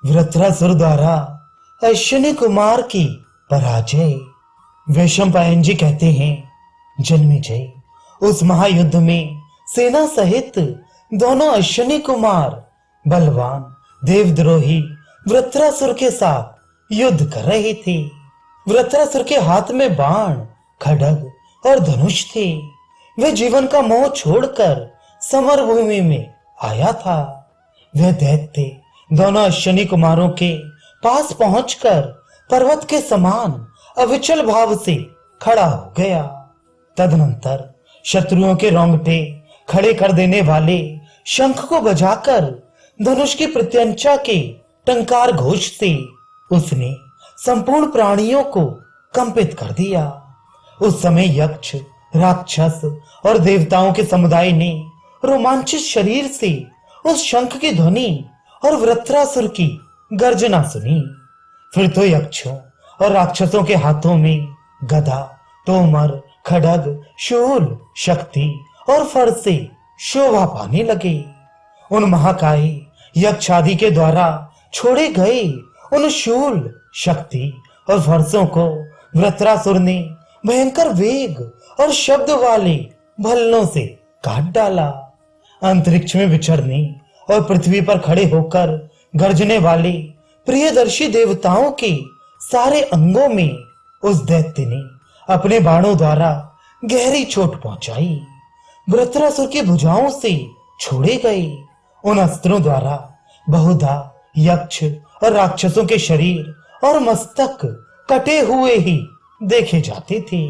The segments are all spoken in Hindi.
वृत्रासुर द्वारा अश्विनी कुमार की पराजय। वैशंपायन जी कहते हैं, जन्मेजय, उस महायुद्ध में सेना सहित दोनों अश्विनी कुमार बलवान देवद्रोही वृत्रासुर के साथ युद्ध कर रहे थे। वृत्रासुर के हाथ में बाण, खड्ग और धनुष थे। वह जीवन का मोह छोड़कर समर भूमि में आया था। वह दैत्य दोनों अश्विनी कुमारों के पास पहुंचकर पर्वत के समान अविचल भाव से खड़ा हो गया। तदनंतर शत्रुओं के रोंगटे खड़े कर देने वाले शंख को बजाकर धनुष की प्रत्यंचा के टंकार घोष से उसने संपूर्ण प्राणियों को कंपित कर दिया। उस समय यक्ष, राक्षस और देवताओं के समुदाय ने रोमांचित शरीर से उस शंख की ध्वनि और वृत्रासुर की गर्जना सुनी। फिर तो यक्षों और राक्षसों के हाथों में गदा, तोमर, खड्ग, शूल, शक्ति और फरसे शोभा पाने लगे। उन महाकाय यक्ष आदि के द्वारा छोड़े गए उन शूल, शक्ति और फरसों को वृत्रासुर ने भयंकर वेग और शब्द वाले भल्लों से काट डाला। अंतरिक्ष में विचरने और पृथ्वी पर खड़े होकर गर्जने वाले प्रियदर्शी देवताओं के सारे अंगों में उस दैत्य ने अपने बाणों द्वारा गहरी चोट पहुंचाई। वृत्रासुर की भुजाओं से छोड़े गए उन अस्त्रों द्वारा बहुधा यक्ष और राक्षसों के शरीर और मस्तक कटे हुए ही देखे जाते थे।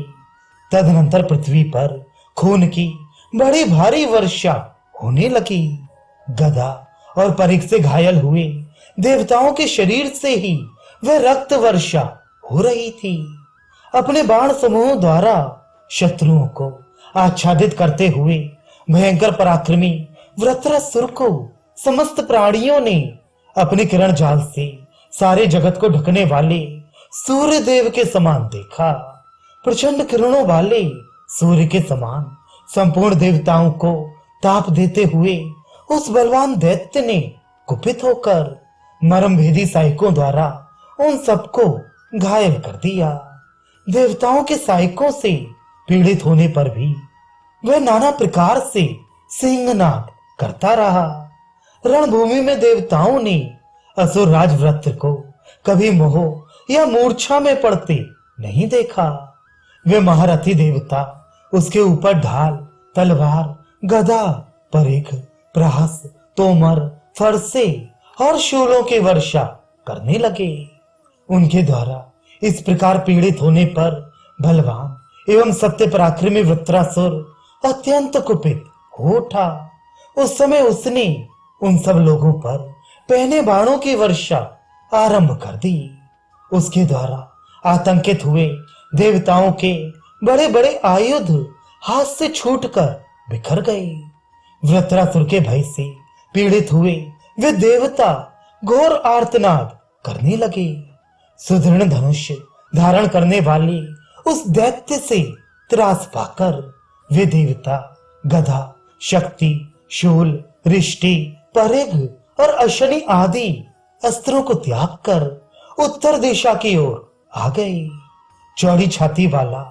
तदनंतर पृथ्वी पर खून की बड़ी भारी वर्षा होने लगी। गदा और परिघ से घायल हुए देवताओं के शरीर से ही वह रक्त वर्षा हो रही थी। अपने बाण समूह द्वारा शत्रुओं को आच्छादित करते हुए भयंकर पराक्रमी वृत्रासुर को समस्त प्राणियों ने अपने किरण जाल से सारे जगत को ढकने वाले सूर्य देव के समान देखा। प्रचंड किरणों वाले सूर्य के समान संपूर्ण देवताओं को ताप देते हुए उस बलवान दैत्य ने कुपित होकर मर्म भेदी सहायकों द्वारा उन सबको घायल कर दिया। देवताओं के सहायकों से पीड़ित होने पर भी वह नाना प्रकार से सिंहनाद करता रहा। रणभूमि में देवताओं ने असुर राजवृत्र को कभी मोह या मूर्छा में पड़ते नहीं देखा। वे महारथी देवता उसके ऊपर ढाल, तलवार, गदा, परिघ, प्रहास, तोमर, फरसे और शूलों की वर्षा करने लगे। उनके द्वारा इस प्रकार पीड़ित होने पर बलवान एवं सत्य पराक्रमी वृत्रासुर अत्यंत कुपित हो उठा। उस समय उसने उन सब लोगों पर पहने बाणों की वर्षा आरंभ कर दी। उसके द्वारा आतंकित हुए देवताओं के बड़े बड़े आयुध हाथ से छूटकर बिखर गए। वृत्रासुर के भय से पीड़ित हुए वे देवता घोर आर्तनाद करने लगे। सुदृढ़ धनुष धारण करने वाले उस दैत्य से त्रास पाकर वे देवता गदा, शक्ति, शूल, रिष्टि, परिघ और अश्विनी आदि अस्त्रों को त्याग कर उत्तर दिशा की ओर आ गए। चौड़ी छाती वाला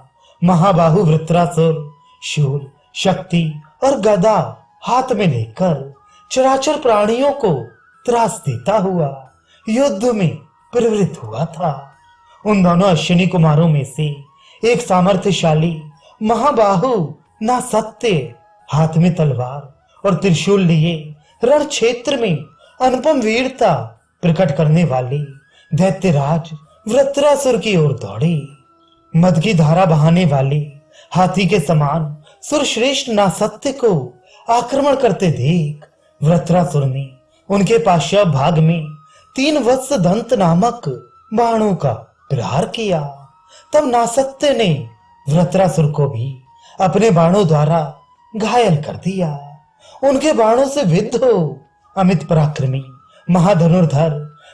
महाबाहु वृत्रासुर शूल, शक्ति और गदा हाथ में लेकर चराचर प्राणियों को त्रास देता हुआ युद्ध में प्रवृत्त हुआ था। उन दोनों अश्विनी कुमारों में से एक सामर्थ्यशाली महाबाहु नासत्य हाथ में तलवार और त्रिशूल लिए रण क्षेत्र में अनुपम वीरता प्रकट करने वाले दैत्यराज वृत्रासुर की ओर दौड़े। मद की धारा बहाने वाले हाथी के समान सुरश्रेष्ठ नासत्य को आक्रमण करते देख वृत्रासुर ने उनके पार्श्व भाग में 3 वत्स दंत नामक बाणों का प्रहार किया। तब नासत्य ने वृत्रासुर को भी अपने बाणों द्वारा घायल कर दिया। उनके बाणों से विद्ध हो अमित पराक्रमी महाधनुर्धर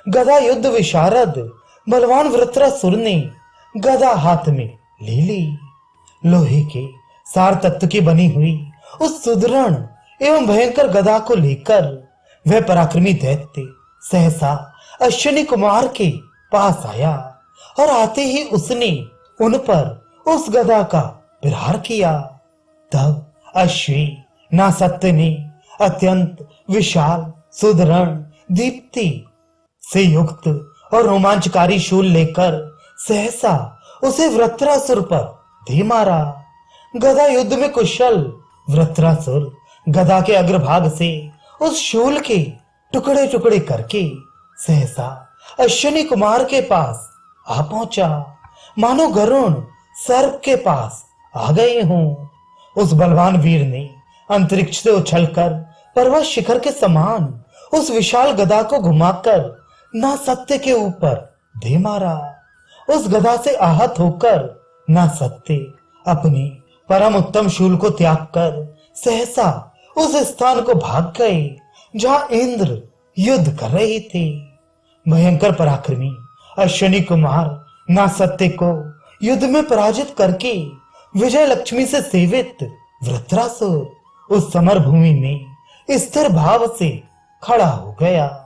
गदा युद्ध विशारद बलवान वृत्रासुर ने गदा हाथ में ले ली। लोहे के सार तत्व की बनी हुई उस सुदृढ़ एवं भयंकर गदा को लेकर वह पराक्रमी दैत्य सहसा अश्विनी कुमार के पास आया और आते ही उसने उन पर उस गदा का प्रहार किया। तब अश्वी नासत्य ने अत्यंत विशाल सुदृढ़ दीप्ति से युक्त और रोमांचकारी शूल लेकर सहसा उसे वृत्रासुर पर दे मारा। गदा युद्ध में कुशल वृत्रासुर गदा के अग्रभाग से उस शूल के टुकड़े टुकड़े करके सहसा अश्विनी कुमार के पास आ पहुंचा, मानो गरुण सर्प के पास आ गए हों। उस बलवान वीर ने अंतरिक्ष से उछलकर पर्वत शिखर के समान उस विशाल गदा को घुमाकर ना सत्य के ऊपर दे मारा। उस गदा से आहत होकर ना सत्य अपने परम उत्तम शूल को त्याग कर सहसा उस स्थान को भाग गए जहां इंद्र युद्ध कर रहे थे। भयंकर पराक्रमी अश्विनी कुमार ना सत्य को युद्ध में पराजित करके विजय लक्ष्मी से सेवित वृत्रासुर उस समर भूमि में स्थिर भाव से खड़ा हो गया।